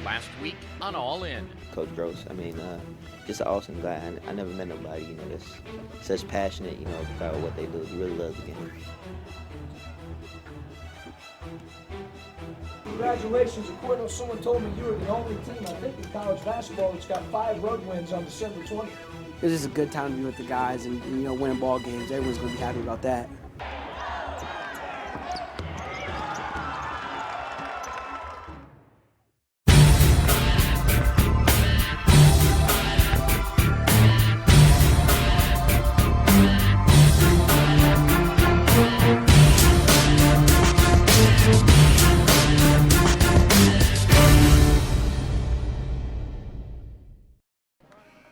last week on All In. Coach Gross, just an awesome guy. I never met nobody, that's such passionate, about what they do. He really loves the game. Congratulations, Aquino. Someone told me you were the only team, I think, in college basketball that's got 5 road wins on December 20th. It's just a good time to be with the guys and winning ball games. Everyone's going to be happy about that.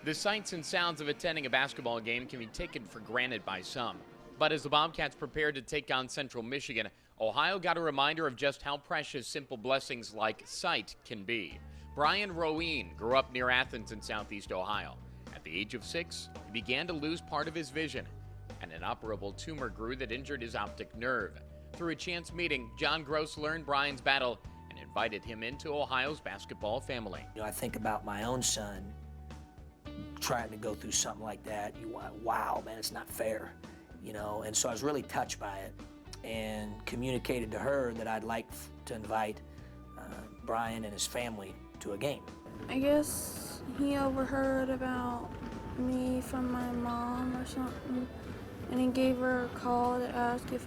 The sights and sounds of attending a basketball game can be taken for granted by some. But as the Bobcats prepared to take on Central Michigan, Ohio got a reminder of just how precious simple blessings like sight can be. Brian Rowen grew up near Athens in southeast Ohio. At the age of 6, he began to lose part of his vision, and an inoperable tumor grew that injured his optic nerve. Through a chance meeting, John Gross learned Brian's battle and invited him into Ohio's basketball family. I think about my own son trying to go through something like that. Wow, man, it's not fair, and so I was really touched by it and communicated to her that I'd like to invite Brian and his family to a game. I guess he overheard about me from my mom or something, and he gave her a call to ask if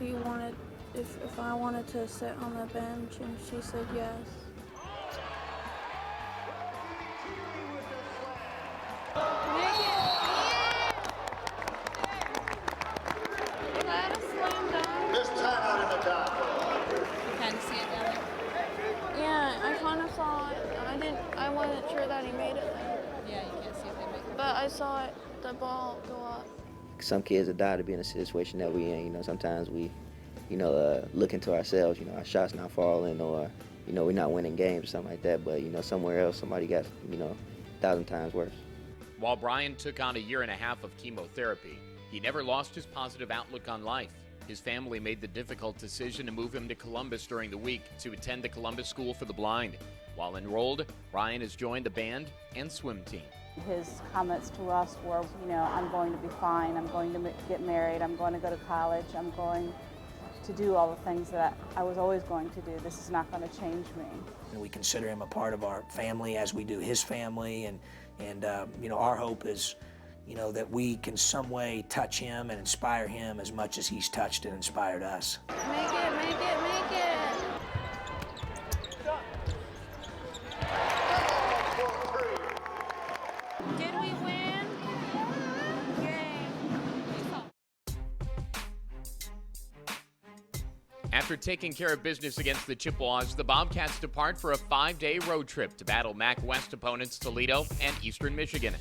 I wanted to sit on the bench, and she said yes. I wasn't sure that he made it there. Yeah, you can't see if they make it. But I saw the ball go up. Some kids would die to be in a situation that we in. Sometimes we, look into ourselves. Our shots not falling, or we're not winning games or something like that. But somewhere else, somebody got 1,000 times worse. While Brian took on a year and a half of chemotherapy, he never lost his positive outlook on life. His family made the difficult decision to move him to Columbus during the week to attend the Columbus School for the Blind. While enrolled, Brian has joined the band and swim team. His comments to us were, I'm going to be fine, I'm going to get married, I'm going to go to college, I'm going to do all the things that I was always going to do. This is not going to change me. And we consider him a part of our family as we do his family, and our hope is that we can some way touch him and inspire him as much as he's touched and inspired us. Make it, make it, make it! Did we win? Yay! After taking care of business against the Chippewas, the Bobcats depart for a 5-day road trip to battle MAC West opponents Toledo and Eastern Michigan.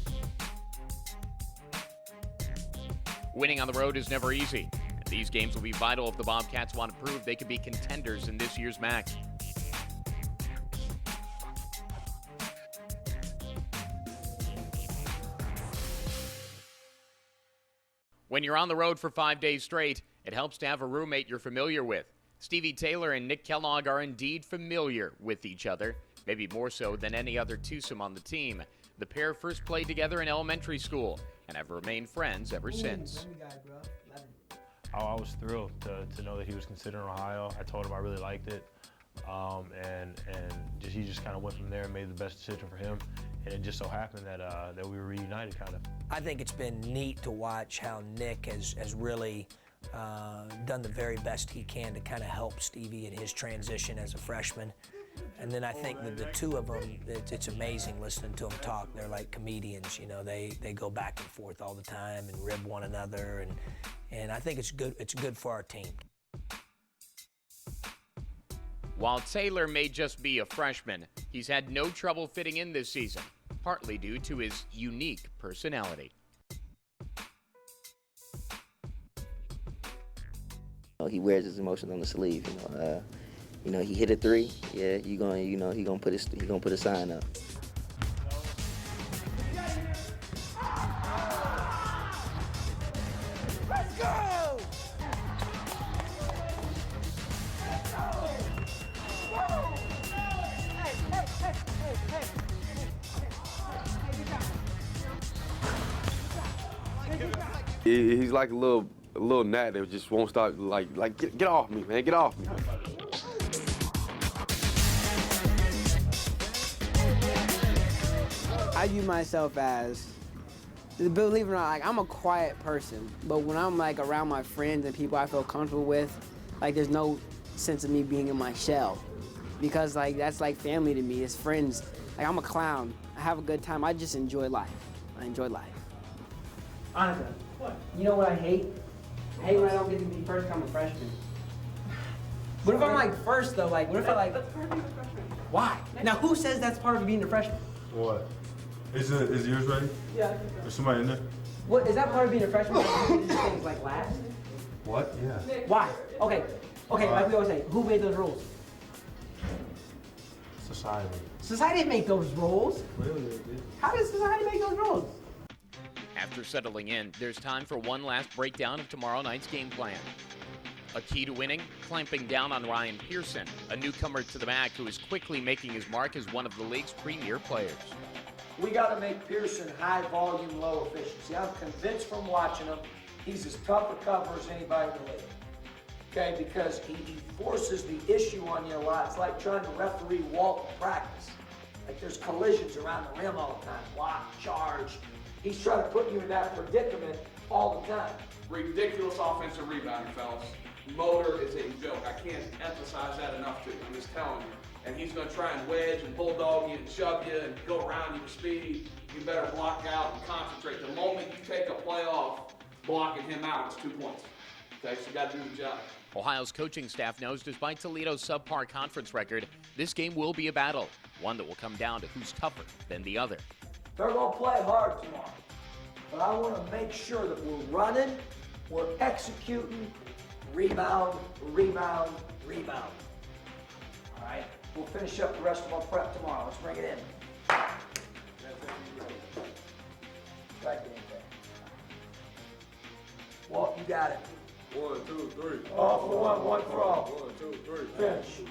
Winning on the road is never easy, and these games will be vital if the Bobcats want to prove they can be contenders in this year's MAC. When you're on the road for 5 days straight, it helps to have a roommate you're familiar with. Stevie Taylor and Nick Kellogg are indeed familiar with each other, maybe more so than any other twosome on the team. The pair first played together in elementary school and have remained friends ever since. I was thrilled to know that he was considering Ohio. I told him I really liked it, he just kind of went from there and made the best decision for him. And it just so happened that we were reunited, kind of. I think it's been neat to watch how Nick has really done the very best he can to kind of help Stevie in his transition as a freshman. And then I think that the two of them, it's amazing listening to them talk. They're like comedians, they go back and forth all the time and rib one another, and I think it's good for our team. While Taylor may just be a freshman, he's had no trouble fitting in this season, partly due to his unique personality. He wears his emotions on the sleeve. He hit a 3. Yeah, he gonna put a sign up. Let's go! Hey, hey, hey, hey, hey. He's like a little gnat that just won't stop. Like get off me, man, get off me. I view myself as, believe it or not, like I'm a quiet person, but when I'm like around my friends and people I feel comfortable with, like there's no sense of me being in my shell, because like that's like family to me. It's friends. Like I'm a clown. I have a good time. I just enjoy life. I enjoy life. Annika, what? You know what I hate? I hate when I don't get to be first come a freshman. What if I'm like first though? Like what if I like? That's part of being a freshman. Why? Now who says that's part of being a freshman? What? Is yours ready? Yeah, I think so. There's somebody in there? What, is that part of being a freshman? Like, these things like last? What? Yeah. Why? Okay, like we always say, who made those rules? Society. Society didn't make those rules. Really, they did. How does society make those rules? After settling in, there's time for one last breakdown of tomorrow night's game plan. A key to winning, clamping down on Ryan Pearson, a newcomer to the MAC who is quickly making his mark as one of the league's premier players. We got to make Pearson high volume, low efficiency. I'm convinced from watching him, he's as tough a cover as anybody in the league. Okay, because he forces the issue on you a lot. It's like trying to referee walk in practice. Like there's collisions around the rim all the time, block, charge. He's trying to put you in that predicament all the time. Ridiculous offensive rebounding, fellas. Motor is a joke. I can't emphasize that enough to you. I'm just telling you. And he's going to try and wedge and bulldog you and shove you and go around you with speed. You better block out and concentrate. The moment you take a play off, blocking him out, it's 2 points. Okay, so you got to do the job. Ohio's coaching staff knows despite Toledo's subpar conference record, this game will be a battle, one that will come down to who's tougher than the other. They're going to play hard tomorrow. But I want to make sure that we're running, we're executing, rebound, rebound, rebound. All right? We'll finish up the rest of our prep tomorrow. Let's bring it in. Back in there. Walt, you got it. 1, 2, 3. All for one, one for all. 1, 2, 3. Finish.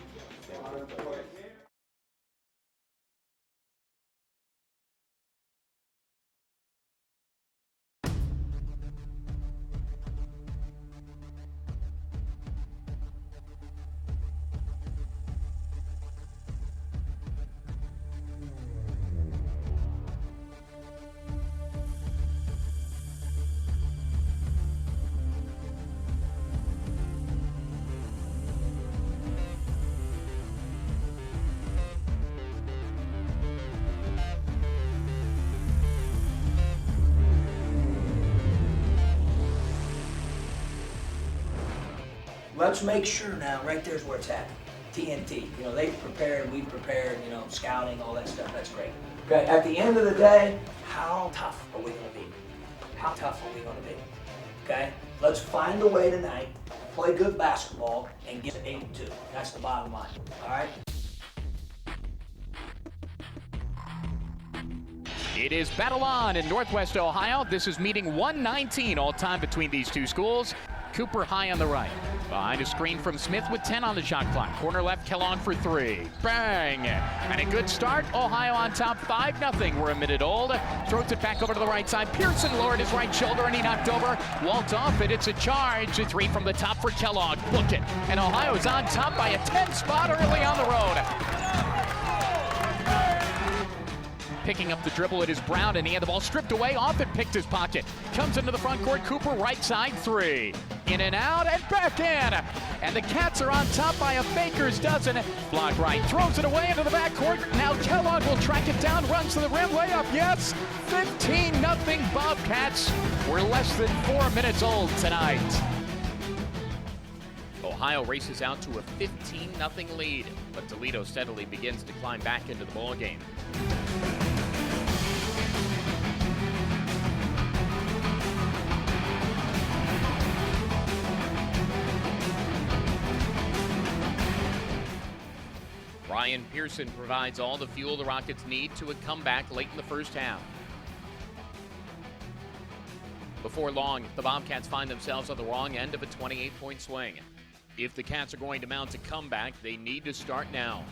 Let's make sure now, right there's where it's at. TNT. You know, they've prepared, we've prepared, you know, scouting, all that stuff. That's great. Okay, at the end of the day, how tough are we going to be? How tough are we going to be? Okay? Let's find a way tonight, play good basketball, and get to 8-2. That's the bottom line. All right? It is battle on in Northwest Ohio. This is meeting 119 all time between these two schools. Cooper high on the right. Behind a screen from Smith with 10 on the shot clock. Corner left, Kellogg for 3. Bang! And a good start. Ohio on top 5-0. We're a minute old. Throws it back over to the right side. Pearson lowered his right shoulder and he knocked over. Walt off it. It's a charge. A 3 from the top for Kellogg. Book it. And Ohio's on top by a 10 spot early on the road. Picking up the dribble, it is Brown, and he had the ball stripped away. Off it, picked his pocket. Comes into the front court. Cooper, right side 3. In and out, and back in. And the Cats are on top by a baker's dozen. Block right, throws it away into the backcourt. Now Kellogg will track it down, runs to the rim, layup, yes. 15-0 Bobcats. We're less than 4 minutes old tonight. Ohio races out to a 15-0 lead, but Toledo steadily begins to climb back into the ballgame. Ryan Pearson provides all the fuel the Rockets need to a comeback late in the first half. Before long, the Bobcats find themselves on the wrong end of a 28-point swing. If the Cats are going to mount a comeback, they need to start now.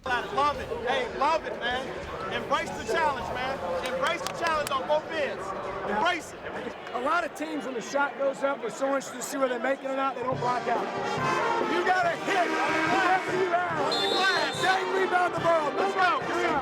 Love it. Hey, love it, man. Embrace the challenge, man. Embrace the challenge on both ends. Embrace it. A lot of teams, when the shot goes up, are so interested to see whether they make it or not, they don't block out. You got to hit whatever you have. On the glass. Dang, rebound the ball. Let's go. Here we go.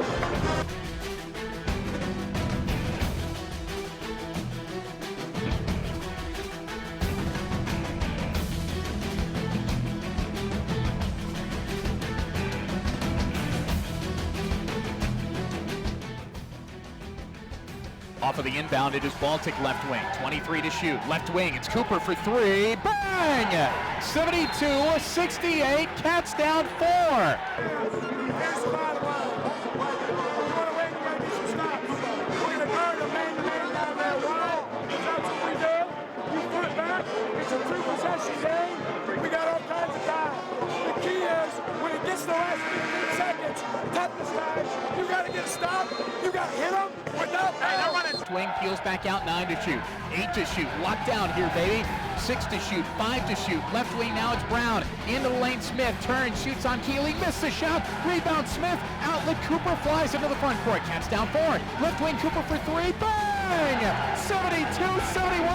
Off of the inbound, it is Baltic left wing. 23 to shoot. Left wing, it's Cooper for three. Bang! 72-68. Cats down 4. Here's the bottom line. You want to win, you got to get some stops. We're going to guard a man-to-man down there. Why? Because that's what we do. You put it back. It's a two-possession game. We got all kinds of time. The key is, when it gets to the last 15 seconds, toughness time, you got to get a stop. You got to hit them without foul. Wing peels back out, 9 to shoot. 8 to shoot. Locked down here, baby. 6 to shoot. 5 to shoot. Left wing now, it's Brown. Into the lane, Smith. Turns, shoots on Keeley. Missed the shot. Rebound, Smith. Outlet, Cooper flies into the front court. Cats down 4. Left wing, Cooper for 3. Bang! 72-71.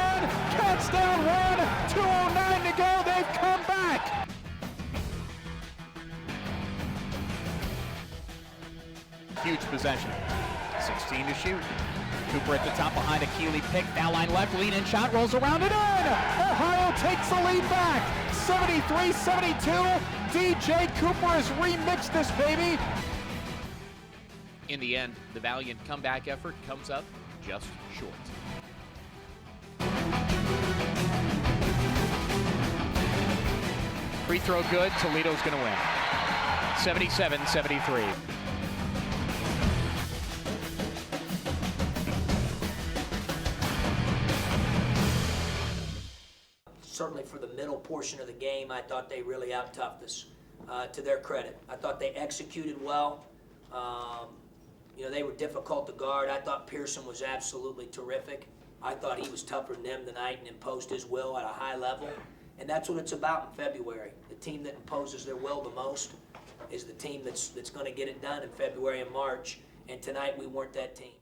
Cats down 1. 2:09 to go. They've come back. Huge possession. 16 to shoot. Cooper at the top behind a Keeley pick. Foul line left, lean in shot, rolls around and in! Ohio takes the lead back. 73-72. DJ Cooper has remixed this, baby. In the end, the valiant comeback effort comes up just short. Free throw good, Toledo's gonna win. 77-73. Certainly for the middle portion of the game, I thought they really out-toughed us, to their credit. I thought they executed well. You know, they were difficult to guard. I thought Pearson was absolutely terrific. I thought he was tougher than them tonight and imposed his will at a high level. And that's what it's about in February. The team that imposes their will the most is the team that's going to get it done in February and March. And tonight we weren't that team.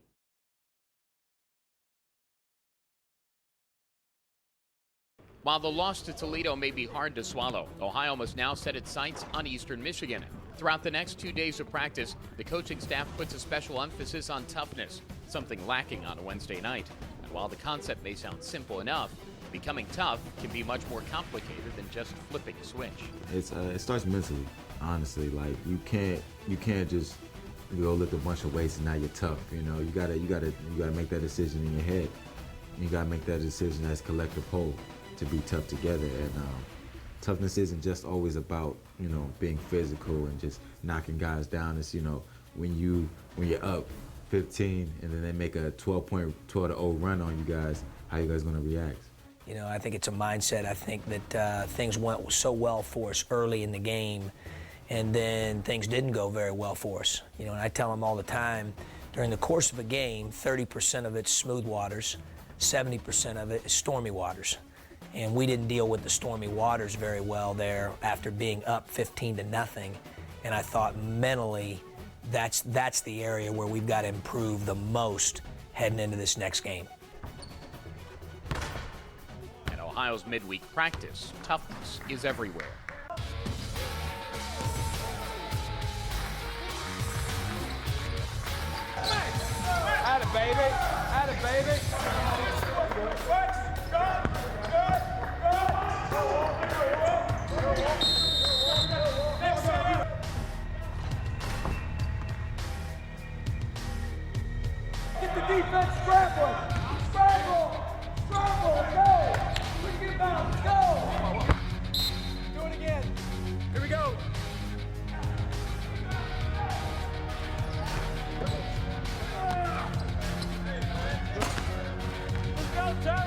While the loss to Toledo may be hard to swallow, Ohio must now set its sights on Eastern Michigan. Throughout the next 2 days of practice, the coaching staff puts a special emphasis on toughness, something lacking on a Wednesday night. And while the concept may sound simple enough, becoming tough can be much more complicated than just flipping a switch. It starts mentally, honestly. Like you can't just go lift a bunch of weights and now you're tough. You know, you gotta make that decision in your head. You gotta make that decision as collective whole to be tough together. And toughness isn't just always about, you know, being physical and just knocking guys down. It's, you know, when you're up 15 and then they make a 12-0 run on you guys, how you guys gonna react? You know, I think it's a mindset. I think that things went so well for us early in the game, and then things didn't go very well for us. You know, and I tell them all the time, during the course of a game, 30% of it's smooth waters, 70% of it is stormy waters. And we didn't deal with the stormy waters very well there after being up 15-0. And I thought mentally, that's the area where we've got to improve the most heading into this next game. At Ohio's midweek practice, toughness is everywhere. Atta baby. Atta baby. Get the defense scrambling. Scramble. Scramble. Go. We get back. Go. Do it again. Here we go. Let's go, Joe.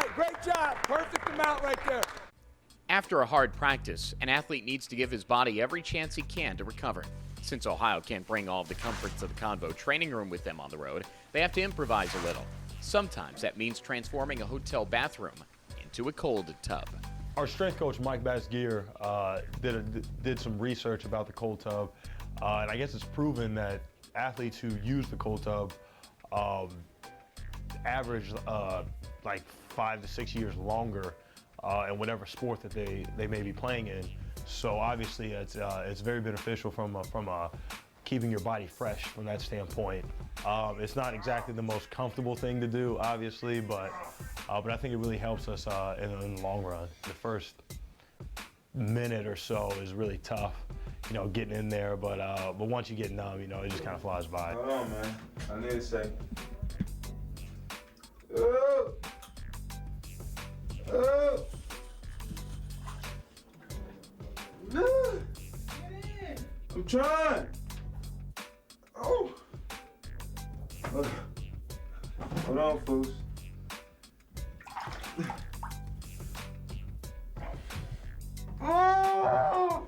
right, great job. Perfect amount right there. After a hard practice, an athlete needs to give his body every chance he can to recover. Since Ohio can't bring all of the comforts of the Convo training room with them on the road, they have to improvise a little. Sometimes that means transforming a hotel bathroom into a cold tub. Our strength coach, Mike Basgear, did some research about the cold tub, and I guess it's proven that athletes who use the cold tub average like 5 to 6 years longer in whatever sport that they may be playing in. So obviously it's very beneficial from keeping your body fresh from that standpoint. It's not exactly the most comfortable thing to do, obviously, but I think it really helps us in the long run. The first minute or so is really tough, you know, getting in there, but once you get numb, you know, it just kind of flies by. Hold on, man. I need a second. I'm trying. Oh. Hold on, fools. Oh.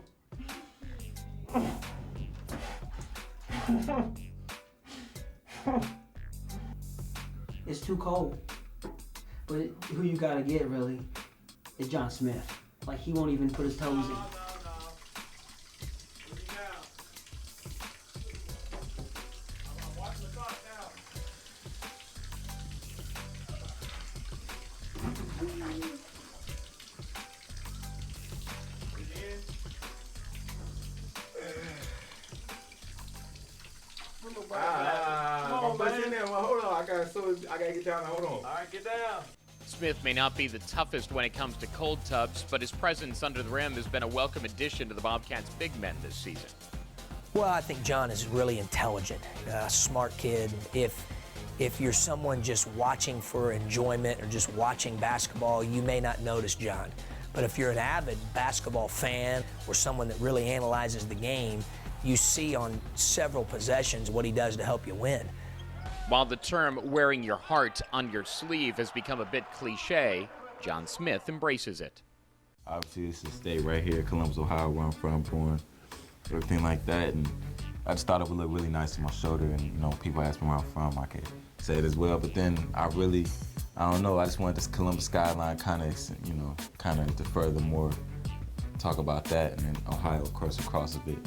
It's too cold. But who you gotta get really is John Smith. Like, he won't even put his toes in. Come on, man. In there. Well, hold on. I gotta get down. Hold on. All right, get down. Smith may not be the toughest when it comes to cold tubs, but his presence under the rim has been a welcome addition to the Bobcats' big men this season. Well, I think John is really intelligent, a smart kid. If you're someone just watching for enjoyment or just watching basketball, you may not notice John. But if you're an avid basketball fan or someone that really analyzes the game, you see on several possessions what he does to help you win. While the term wearing your heart on your sleeve has become a bit cliche, John Smith embraces it. Obviously, this is the state right here, Columbus, Ohio, where I'm from, born, everything like that. And I just thought it would look really nice on my shoulder. And, you know, people ask me where I'm from, I could say it as well. But then I don't know, I just wanted this Columbus skyline kind of to furthermore talk about that. And then Ohio, of course, across a bit.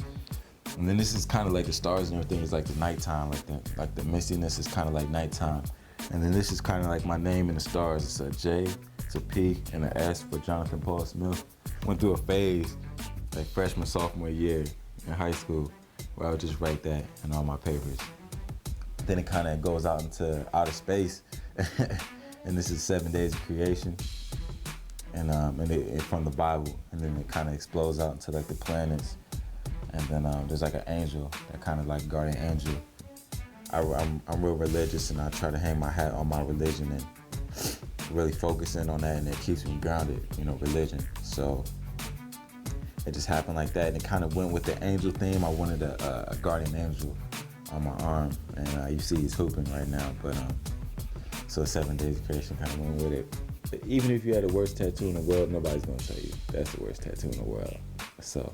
And then this is kind of like the stars and everything is like the nighttime, like the mistiness is kind of like nighttime. And then this is kind of like my name in the stars. It's a J, it's a P, and an S for Jonathan Paul Smith. Went through a phase, like freshman, sophomore year in high school, where I would just write that in all my papers. Then it kind of goes out into outer space, and this is 7 days of creation, and it from the Bible, and then it kind of explodes out into like the planets. And then there's like an angel, that kind of like guardian angel. I'm real religious, and I try to hang my hat on my religion and really focus in on that, and it keeps me grounded, you know, religion. So it just happened like that, and it kind of went with the angel theme. I wanted a guardian angel on my arm, and you see he's hooping right now. But so 7 days of creation kind of went with it. But even if you had the worst tattoo in the world, nobody's gonna tell you that's the worst tattoo in the world. So.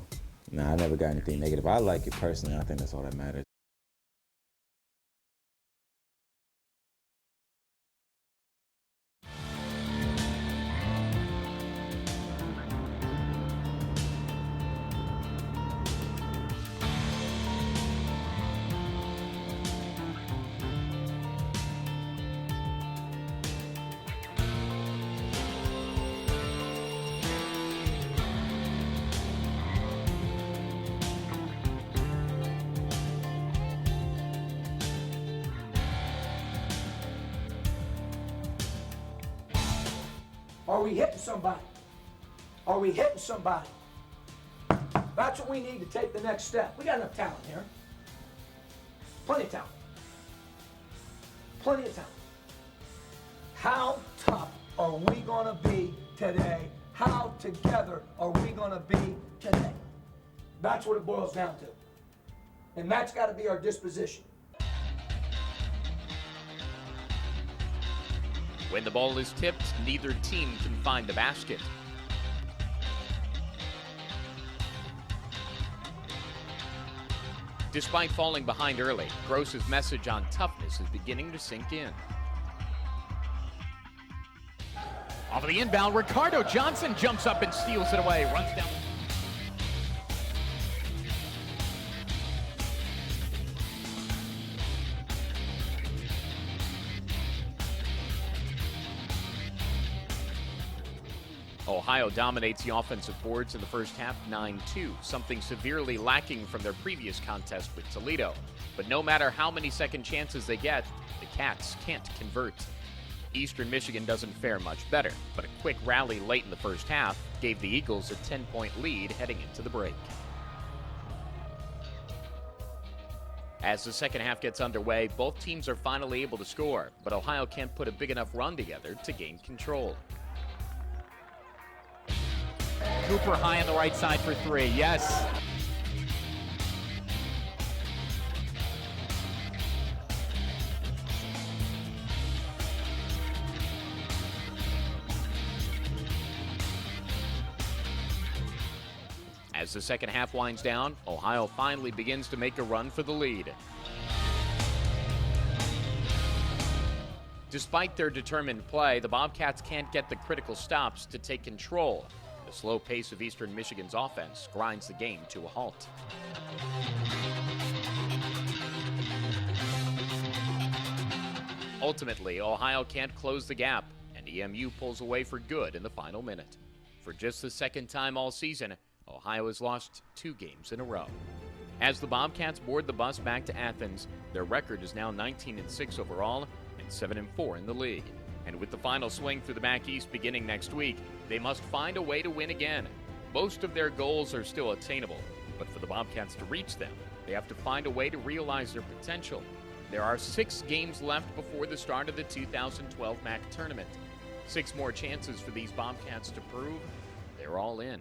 Nah, I never got anything negative. I like it personally. I think that's all that matters. Are we hitting somebody? Are we hitting somebody? That's what we need to take the next step. We got enough talent here. Plenty of talent. Plenty of talent. How tough are we going to be today? How together are we going to be today? That's what it boils down to. And that's got to be our disposition. When the ball is tipped, neither team can find the basket. Despite falling behind early, Gross's message on toughness is beginning to sink in. Off of the inbound, Ricardo Johnson jumps up and steals it away, runs down. Ohio dominates the offensive boards in the first half 9-2, something severely lacking from their previous contest with Toledo. But no matter how many second chances they get, the Cats can't convert. Eastern Michigan doesn't fare much better, but a quick rally late in the first half gave the Eagles a 10-point lead heading into the break. As the second half gets underway, both teams are finally able to score, but Ohio can't put a big enough run together to gain control. Cooper high on the right side for three, yes. As the second half winds down, Ohio finally begins to make a run for the lead. Despite their determined play, the Bobcats can't get the critical stops to take control. The slow pace of Eastern Michigan's offense grinds the game to a halt. Ultimately, Ohio can't close the gap, and EMU pulls away for good in the final minute. For just the second time all season, Ohio has lost 2 games in a row. As the Bobcats board the bus back to Athens, their record is now 19-6 overall and 7-4 in the league. And with the final swing through the MAC East beginning next week, they must find a way to win again. Most of their goals are still attainable, but for the Bobcats to reach them, they have to find a way to realize their potential. There are 6 games left before the start of the 2012 MAC tournament. 6 more chances for these Bobcats to prove they're all in.